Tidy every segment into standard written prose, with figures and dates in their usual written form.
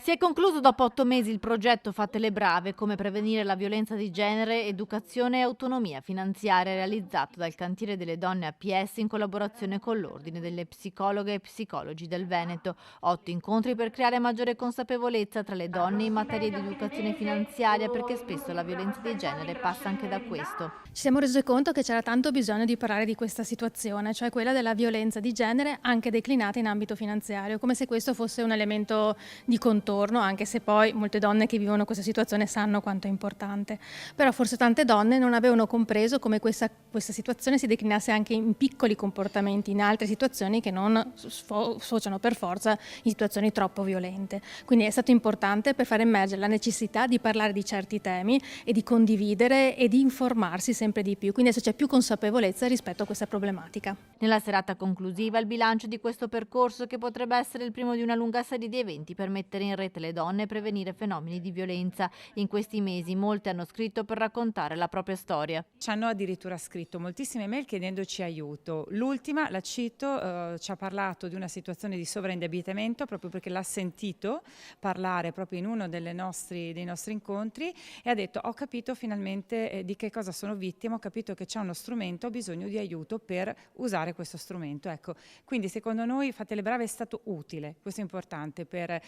Si è concluso dopo 8 mesi il progetto Fate le Brave, come prevenire la violenza di genere, educazione e autonomia finanziaria, realizzato dal cantiere delle donne APS in collaborazione con l'Ordine delle Psicologhe e Psicologi del Veneto. 8 incontri per creare maggiore consapevolezza tra le donne in materia di educazione finanziaria, perché spesso la violenza di genere passa anche da questo. Ci siamo resi conto che c'era tanto bisogno di parlare di questa situazione, cioè quella della violenza di genere anche declinata in ambito finanziario, come se questo fosse un elemento di contorno, anche se poi molte donne che vivono questa situazione sanno quanto è importante. Però forse tante donne non avevano compreso come questa situazione si declinasse anche in piccoli comportamenti, in altre situazioni che non sfociano per forza in situazioni troppo violente. Quindi è stato importante per far emergere la necessità di parlare di certi temi e di condividere e di informarsi sempre di più, quindi adesso c'è più consapevolezza rispetto a questa problematica. Nella serata conclusiva il bilancio di questo percorso, che potrebbe essere il primo di una lunga serie di eventi per mettere in rete le donne e prevenire fenomeni di violenza. In questi mesi molte hanno scritto per raccontare la propria storia. Ci hanno addirittura scritto moltissime mail chiedendoci aiuto. L'ultima, la cito, ci ha parlato di una situazione di sovraindebitamento proprio perché l'ha sentito parlare proprio in uno dei nostri incontri e ha detto: ho capito finalmente di che cosa sono vittima, ho capito che c'è uno strumento, ho bisogno di aiuto per usare questo strumento. Ecco, quindi secondo noi Fate le Brave è stato utile, questo è importante, per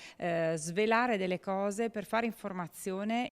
svelare delle cose, per fare informazione